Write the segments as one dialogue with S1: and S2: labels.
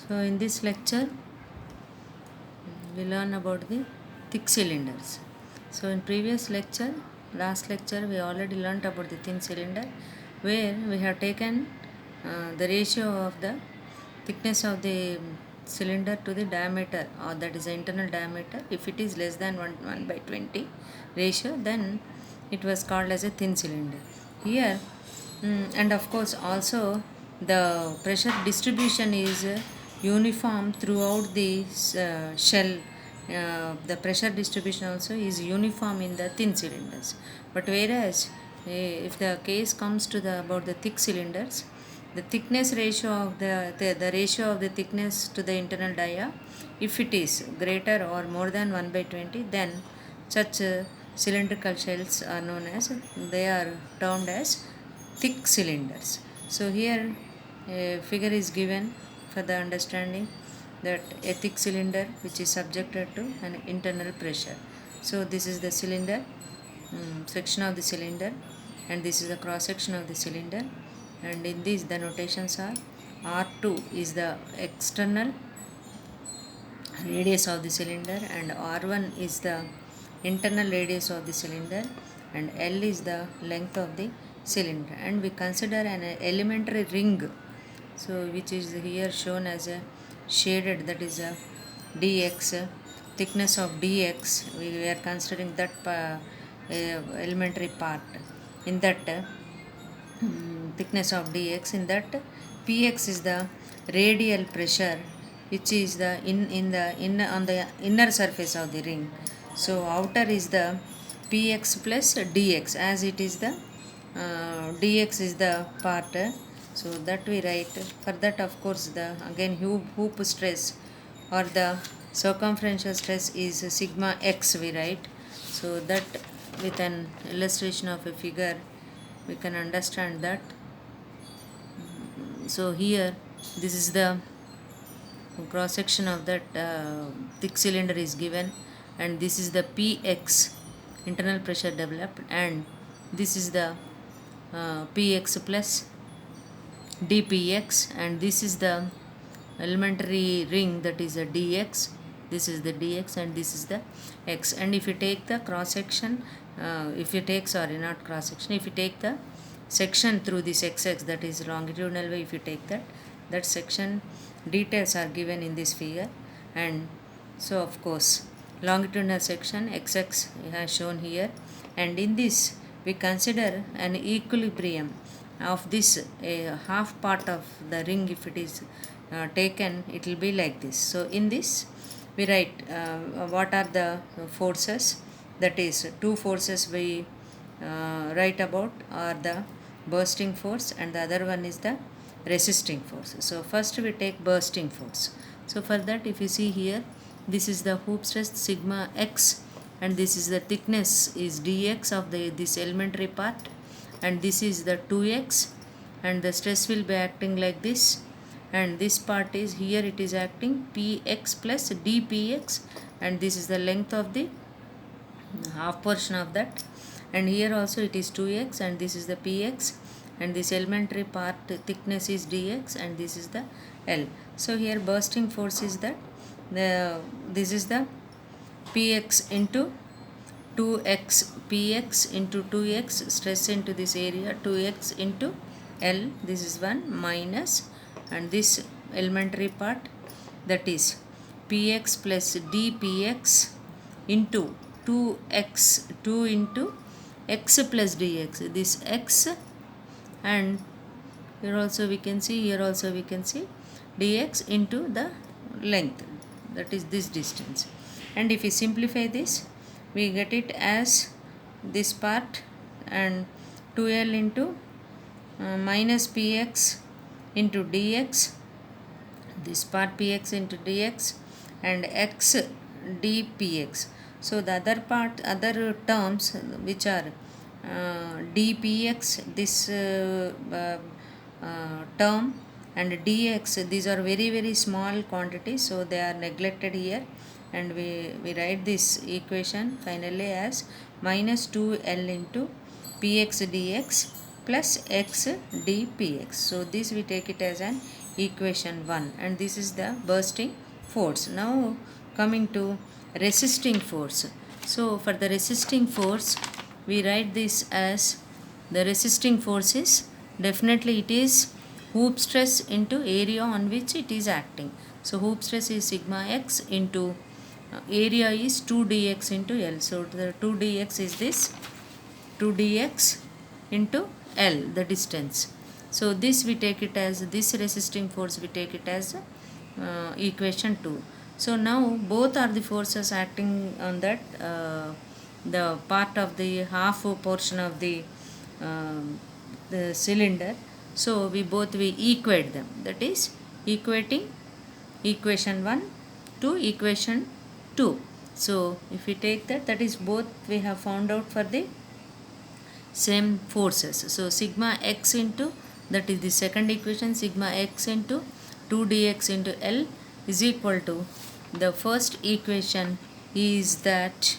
S1: So in this lecture we learn about the thick cylinders. So in previous lecture, last lecture, we already learnt about the thin cylinder, where we have taken the ratio of the thickness of the cylinder to the diameter, or that is the internal diameter. If it is less than 1 by 20 ratio, then it was called as a thin cylinder. Here, and of course also the pressure distribution is uniform throughout the shell. The pressure distribution also is uniform in the thin cylinders, but whereas if the case comes to the about the thick cylinders, the thickness ratio of the ratio of the thickness to the internal dia, if it is greater or more than 1 by 20, then such cylindrical shells are known as, they are termed as thick cylinders. So here a figure is given for the understanding that a thick cylinder which is subjected to an internal pressure. So this is the cylinder, section of the cylinder, and this is the cross section of the cylinder, and in this the notations are R2 is the external radius of the cylinder, and R1 is the internal radius of the cylinder, and L is the length of the cylinder. And we consider an elementary ring, so which is here shown as a shaded, that is a dx, thickness of dx. We are considering that elementary part. In that thickness of dx, in that px is the radial pressure which is the on the inner surface of the ring. So outer is the px plus dx, as it is the dx is the part. So that we write. For that, of course, the again hoop stress or the circumferential stress is sigma x, we write. So that with an illustration of a figure we can understand that. So here this is the cross section of that thick cylinder is given, and this is the px, internal pressure developed, and this is the px plus dpx, and this is the elementary ring, that is a dx. This is the dx and this is the x. And if you take the cross section, if you take, sorry, not cross section, if you take the section through this xx, that is longitudinal way, if you take that section, details are given in this figure. And so of course longitudinal section xx has shown here, and in this we consider an equilibrium of this half part of the ring. If it is taken, it will be like this. So in this we write what are the forces, that is two forces we write about are the bursting force, and the other one is the resisting force. So first we take bursting force. So for that, if you see here, this is the hoop stress sigma x, and this is the thickness is dx of this elementary part, and this is the 2x, and the stress will be acting like this, and this part is here, it is acting px plus dpx, and this is the length of the half portion of that, and here also it is 2x, and this is the px, and this elementary part thickness is dx, and this is the L. So here bursting force is that this is the px into 2x, px into 2x, stress into this area 2x into L, this is 1 minus, and this elementary part, that is px plus dpx into 2x, 2 into x plus dx, this x, and here also we can see, here also we can see dx into the length, that is this distance. And if we simplify this, we get it as this part, and 2l into minus px into dx, this part px into dx, and x dpx. So the other part, other terms which are dpx, this term, and dx, these are very very small quantities, so they are neglected here, and we write this equation finally as minus 2l into px dx plus x dpx. So this we take it as an equation 1, and this is the bursting force. Now coming to resisting force. So for the resisting force, we write this as the resisting force is definitely it is hoop stress into area on which it is acting. So hoop stress is sigma x into area is 2 dx into L. So the 2 dx is this 2 dx into L, the distance. So this we take it as this resisting force, we take it as equation 2. So now both are the forces acting on that the part of the half portion of the cylinder. So we equate them, that is equating equation 1 to equation 2. So if we take that, that is both we have found out for the same forces. So sigma x into, that is the second equation, sigma x into 2 dx into L is equal to, the first equation is that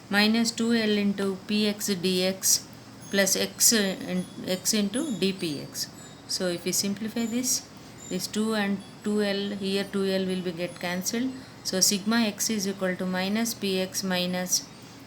S1: minus 2L into px dx plus x into dpx. So if we simplify this 2 and 2L, here 2L will be get cancelled. So sigma x is equal to minus px minus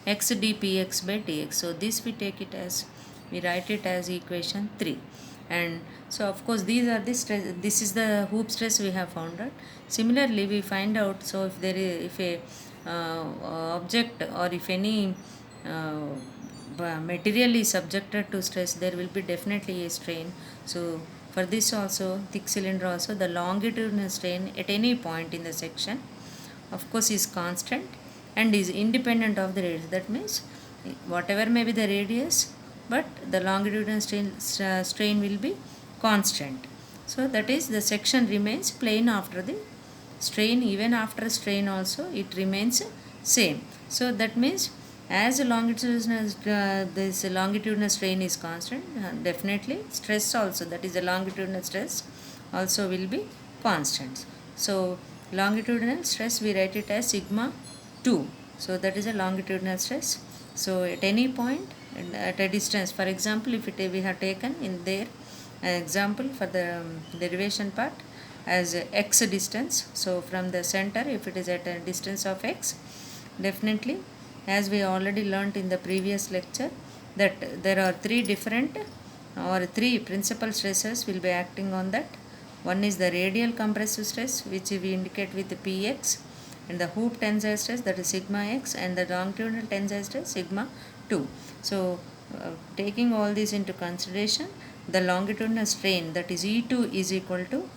S1: x dpx by dx. So this we take it as, we write it as equation 3. And so of course these are the stress, this is the hoop stress we have found out. Similarly we find out, so if there is, if a object or if any material is subjected to stress, there will be definitely a strain. So for this also, thick cylinder also, the longitudinal strain at any point in the section of course is constant and is independent of the radius. That means whatever may be the radius, but the longitudinal strain will be constant. So that is, the section remains plane after the strain, even after strain also it remains same. So that means as a longitudinal this longitudinal strain is constant, definitely stress also, that is the longitudinal stress also will be constant. So longitudinal stress we write it as sigma 2. So that is a longitudinal stress. So at any point at a distance, for example if we have taken in there an example for the derivation part as x distance. So from the center, if it is at a distance of x, definitely as we already learnt in the previous lecture, that there are three different or three principal stresses will be acting on that. One is the radial compressive stress, which we indicate with px, and the hoop tensile stress, that is sigma x, and the longitudinal tensile stress sigma 2. So taking all these into consideration, the longitudinal strain, that is E2 is equal to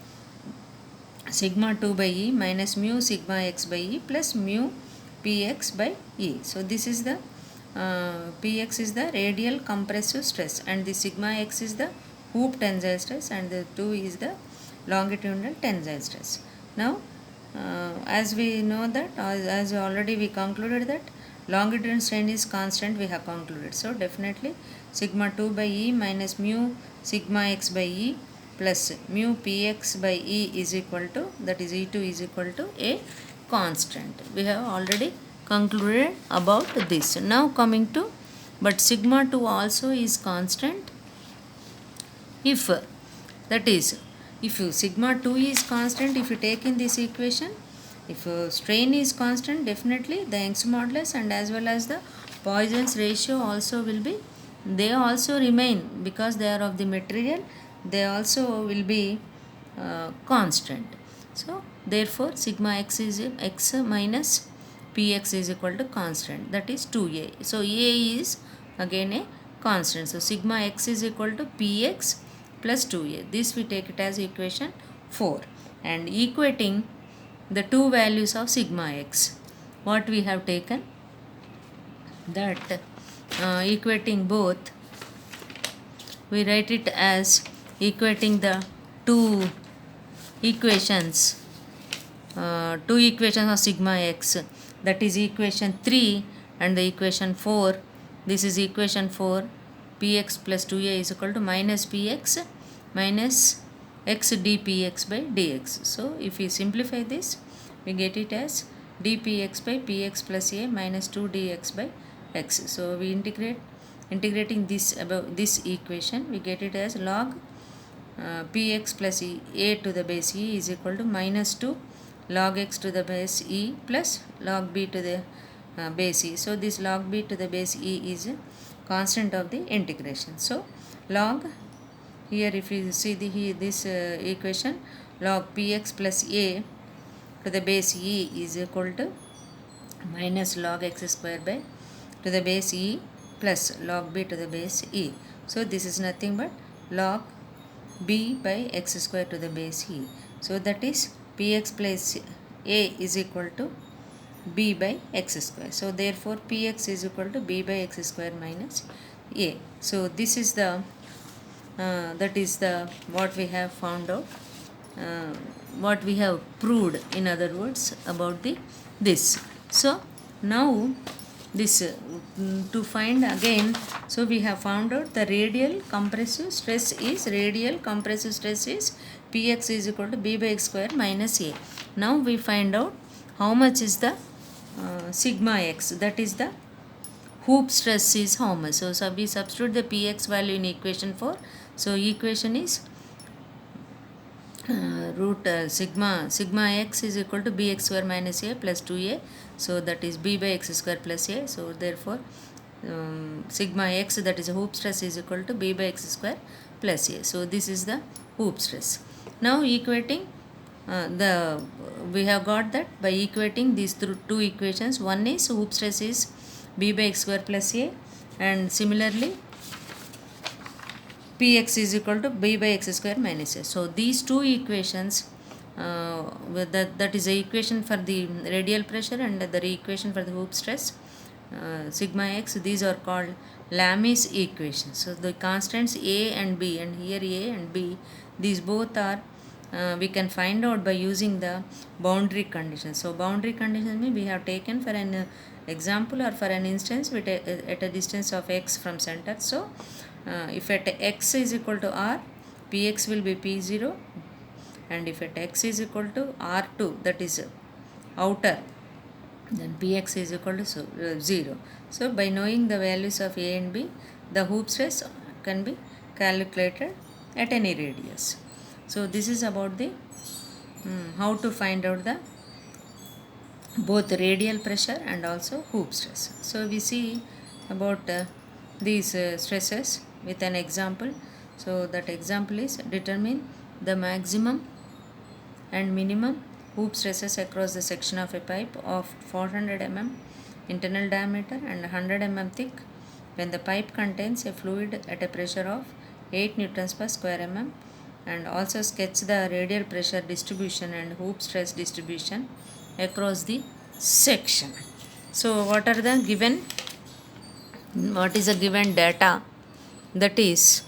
S1: sigma 2 by E minus mu sigma x by E plus mu px by E. So this is the px is the radial compressive stress, and the sigma x is the hoop tensile stress, and the 2 is the longitudinal tensile stress. Now as we know that, as already we concluded that longitudinal strain is constant, we have concluded. So definitely sigma 2 by E minus mu sigma x by E plus mu px by E is equal to, that is E2 is equal to a constant. We have already concluded about this. Now coming to, but sigma 2 also is constant if, that is, if sigma 2 is constant, if you take in this equation, if strain is constant, definitely the Young's modulus and as well as the Poisson's ratio also will be, they also remain, because they are of the material, they also will be constant. So therefore sigma x is x minus px is equal to constant, that is 2a. So a is again a constant. So sigma x is equal to px plus 2a. This we take it as equation 4. And equating the two values of sigma x, what we have taken, that equating both, we write it as equating the two equations of sigma x, that is equation 3 and the equation 4. This is equation 4, px plus 2a is equal to minus px minus x dpx by dx. So if we simplify this, we get it as dpx by px plus a minus 2 dx by x. So we integrating this above this equation, we get it as log px plus a to the base e is equal to minus 2 log x to the base e plus log b to the base e. So this log b to the base e is a constant of the integration. So log, here if you see this equation, log px plus a to the base e is equal to minus log x square by to the base e plus log b to the base e. So this is nothing but log b by x square to the base e. So that is px plus a is equal to b by x square. So therefore px is equal to b by x square minus a. So this is the that is the what we have found out, what we have proved, in other words, about the this. So now this to find again, so we have found out the radial compressive stress is px is equal to b by x square minus a. Now we find out how much is the sigma x, that is the hoop stress is how much. So we substitute the px value in equation 4. So equation is root sigma x is equal to bx square minus a plus 2a. So that is b by x square plus a. So therefore sigma x, that is hoop stress, is equal to b by x square plus a. So this is the hoop stress. Now equating we have got that by equating these two equations. One is hoop stress is b by x square plus a, and similarly px is equal to b by x square minus a. So these two equations, that is the equation for the radial pressure and the equation for the hoop stress, sigma x, these are called Lami's equations. So the constants a and b, and here a and b, these both are we can find out by using the boundary conditions. So boundary conditions means we have taken for an example or for an instance with at a distance of x from center. So if at x is equal to r, px will be p0, and if at x is equal to r2, that is outer, then px is equal to 0. So by knowing the values of a and b, the hoop stress can be calculated at any radius. So this is about the how to find out the both radial pressure and also hoop stress. So we see about these stresses with an example. So that example is determine the maximum and minimum hoop stresses across the section of a pipe of 400 mm internal diameter and 100 mm thick when the pipe contains a fluid at a pressure of 8 newtons per square mm, and also sketch the radial pressure distribution and hoop stress distribution across the section. So what is the given data? That is